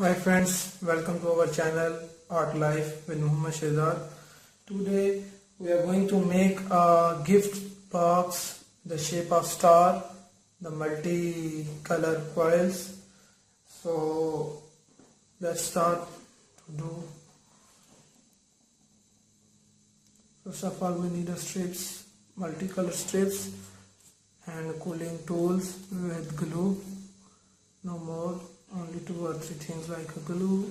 Hi friends, welcome to our channel Art Life with Muhammad Shehzad. Today we are going to make a gift box, the shape of star, the multi-color coils. So let's start to do. First of all, we need a strips, multicolor strips and cooling tools with glue. No more, only 2 or 3 things like a glue.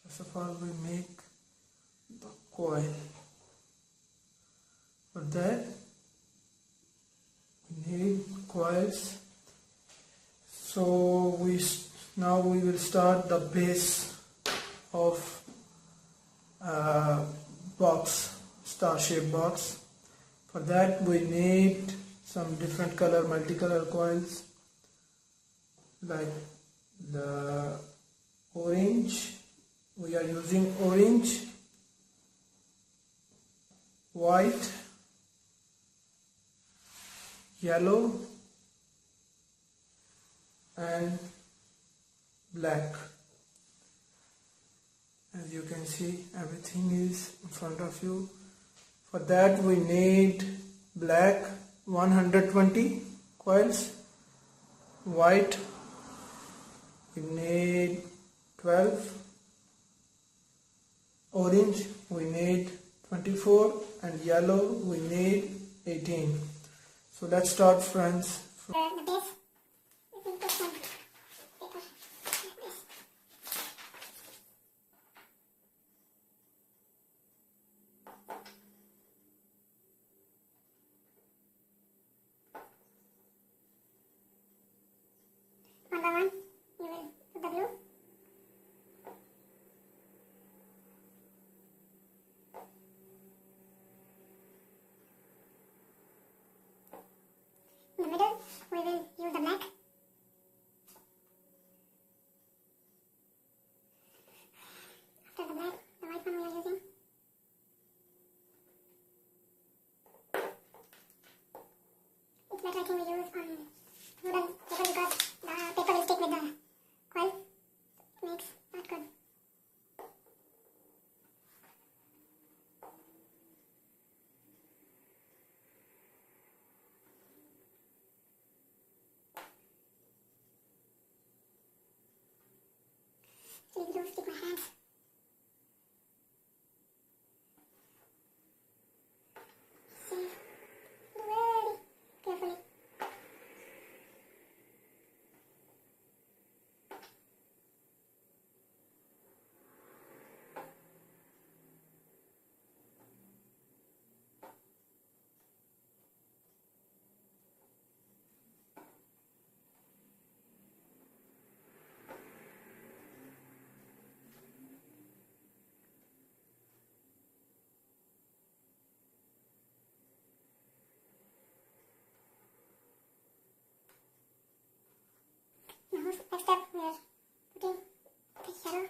First of all, we make the coil. For that, we need coils. So now we will start the base of box, star-shaped box. For that, we need some different color, multicolor coils like the orange. We are using orange, white, yellow and black. As you can see, everything is in front of you. For that we need black 120 coils, white we need 12, orange we need 24 and yellow we need 18. So let's start, friends. One by one, you will put the glue. In the middle, we will use the black. After the black, the white one we are using. It's better I think we use wooden paper because the paper will stick with the coil. It makes not good. Please don't stick my hands. See, very carefully. Now next step we are putting the yellow.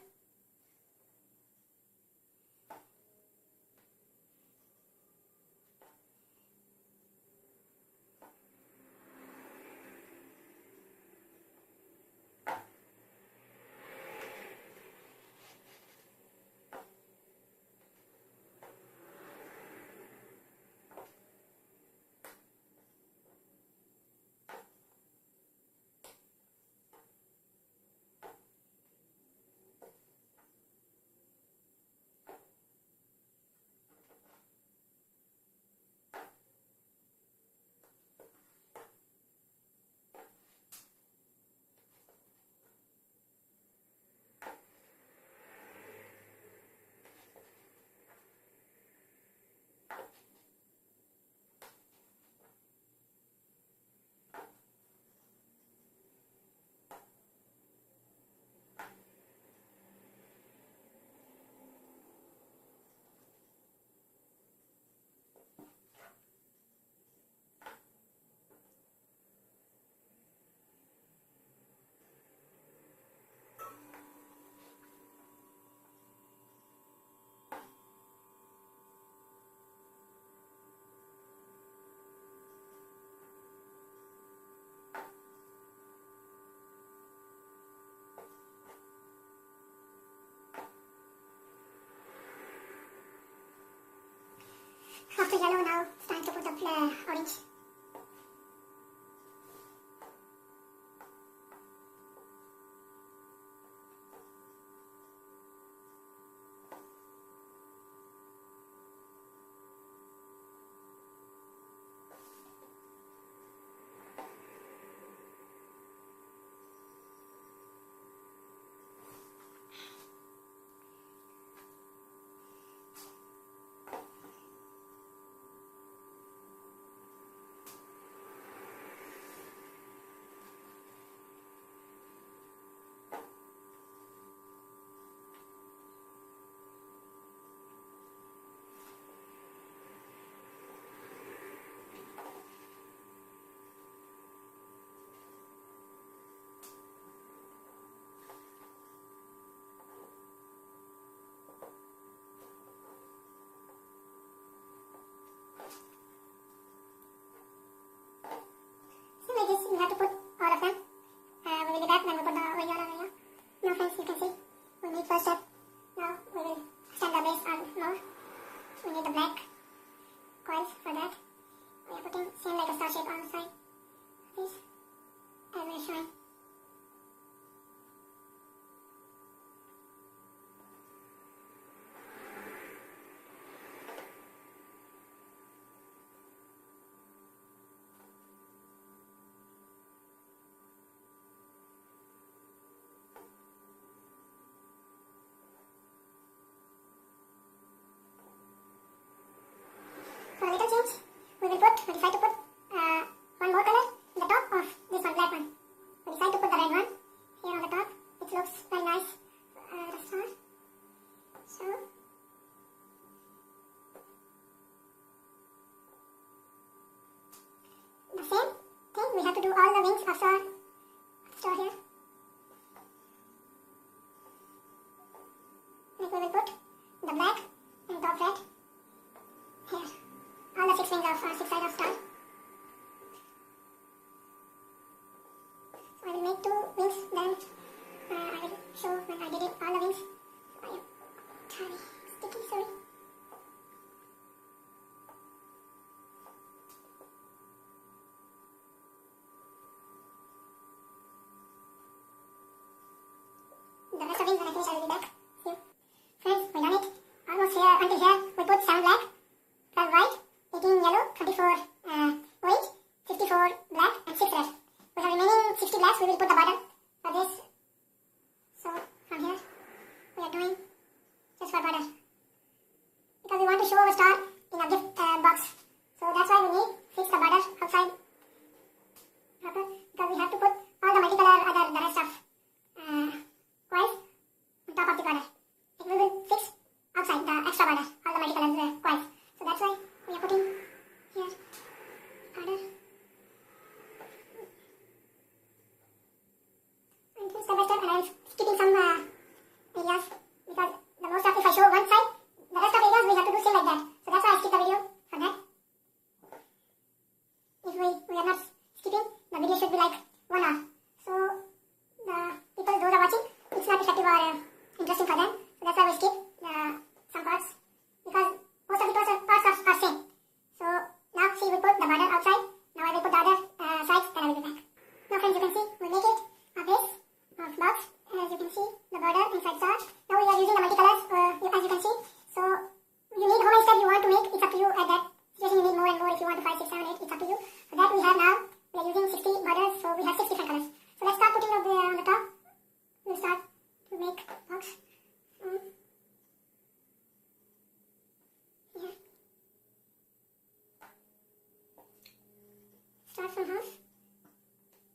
After yellow, now it's time to put the orange. So like this, we have to put all of them. We will be back when we put the oil on here. Now friends, you can see we need first step. Now we will extend the base on more. We need the black coils for that. We are putting same like a star shape on the side. This as we are showing. For a little change, we decide to put one more color in the top of this one, black one. We decide to put the red one here on the top, which looks very nice, the star. So, the same thing, we have to do all the wings of the star here. Like we will put the black and top red here. All the 6 wings of 6 sides of star. So I will make 2 wings, then I will show when I did it, all the wings. I am sticky, sorry. The rest of wings when I finish I will be back. See you. Friends, we done it. Almost here, until here we put 7 black, 12 white, 18 yellow, 24 orange, 54 black and 6 red. We have remaining 60 blacks, we will put the border for this. So from here we are doing just for border. Because we want to show a star in a gift box. So that's why we need fix the border outside. Because we have to put all the multicolor the rest of coils on top of the border. We will fix outside the extra border, all the multicolor coils. So that's why we are putting here border. I'm doing step by step and I'm skipping some areas because the most of if I show one side, the rest of areas we have to do same like that. So that's why I skip the video for that. If we are not skipping, the video should be like 1 hour. So the people those are watching, it's not effective or interesting for them. So that's why we skip some parts because most of the parts are same. So now she will put the border outside. Now I will put the other sides, then I will be back. Now friends, you can see we make it a base of box. As you can see the border inside star. Now we are using the multicolors as you can see. So you need how many steps you want to make. It's up to you at that situation. You need more and more if you want to 5, 6, 7, 8. It's up to you. For that we have now we are using 60 borders. So we have 6 different colors. So let's start putting up on the top. We'll start to make box. Here. Start from half.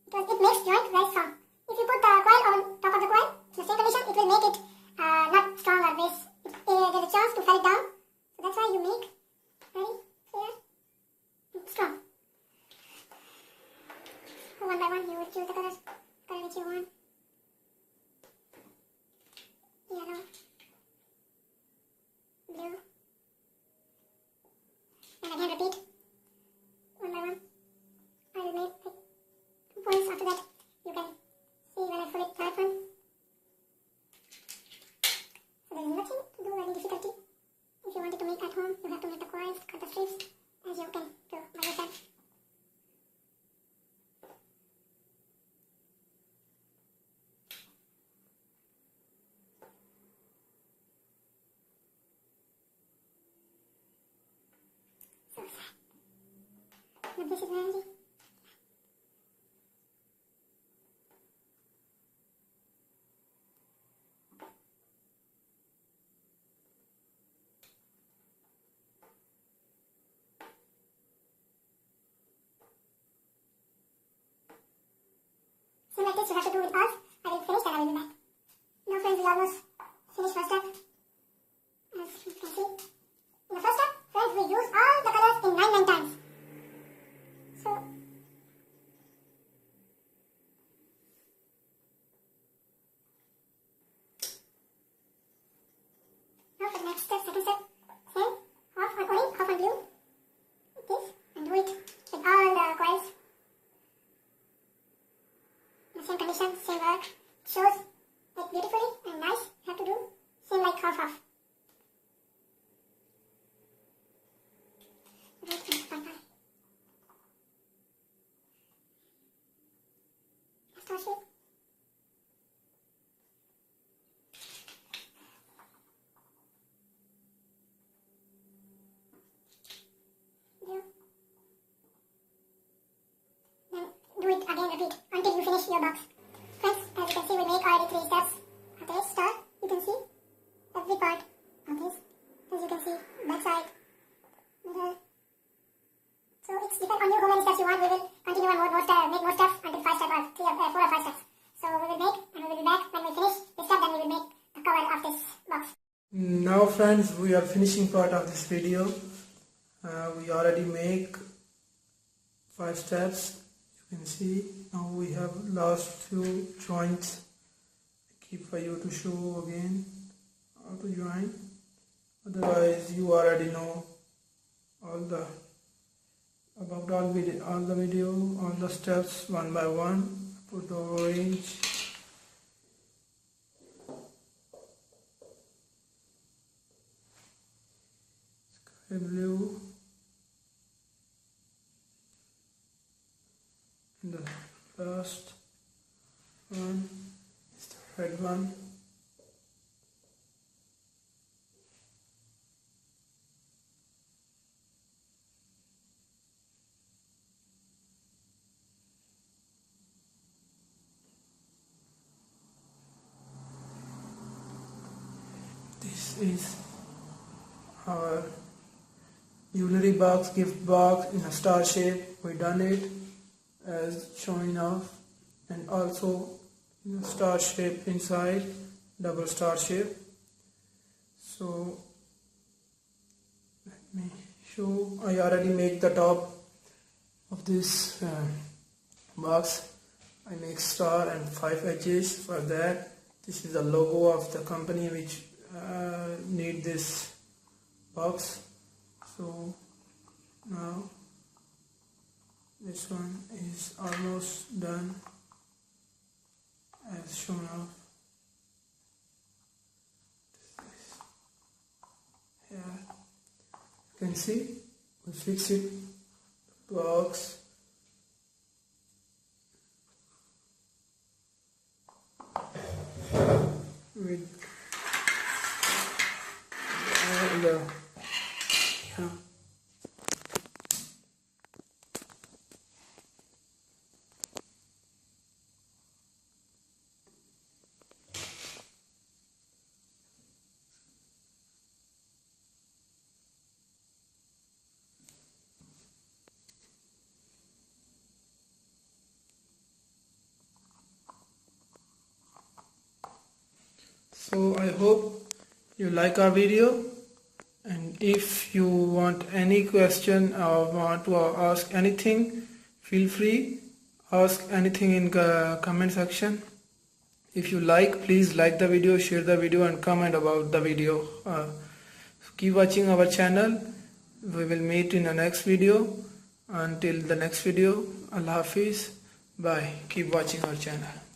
Because it makes joint very strong. If you put the coil on top of the coil, in the same condition, it will make it not strong or base. There's a chance to fall it down. So that's why you make very clear and strong. So one by one, you will choose the color which you want. Yellow, blue, and again repeat one by one. I will make like 2 points. After that you can see when I pull it that one. So there is nothing to do, any difficulty. If you wanted to make at home, you have to make the coils, cut the strips, this is my energy. Same like this you have to do with all. I will finish and I will be back. Now friends, we almost finished first step. As you can see. In the first step, friends, we use all the colors in 9 times. So, now for the next step, second step, same, half on orange, half on blue, like this, and do it with all the coils. The same condition, same work, shows it beautifully and nice. You have to do same like half. Star shape. Blue. Then do it again, repeat until you finish your box. Friends, as you can see, we make already 3 steps of this star. You can see every part of this. As you can see, back side, middle. So it's depend on you how many steps you want. We will continue on make more steps until 5 steps or 4 or 5 steps. So we will make and we will be back when we finish this step. Then we will make the cover of this box. Now friends, we are finishing part of this video. We already make 5 steps. You can see now we have last few joints. Keep for you to show again how to join. Otherwise you already know all the video, all the steps one by one. Put the orange, sky blue, and the last one is the red one. This is our jewelry box, gift box in a star shape. We done it as showing off, and also in a star shape inside, double star shape. So let me show. I already make the top of this box. I make star and 5 edges for that. This is the logo of the company which need this box. So now this one is almost done as shown off. Here you can see we fix it box. With the So I hope you like our video, and if you want any question or want to ask anything, feel free, ask anything in the comment section. If you like, please like the video, share the video and comment about the video. Keep watching our channel. We will meet in the next video. Until the next video, Allah Hafiz. Bye. Keep watching our channel.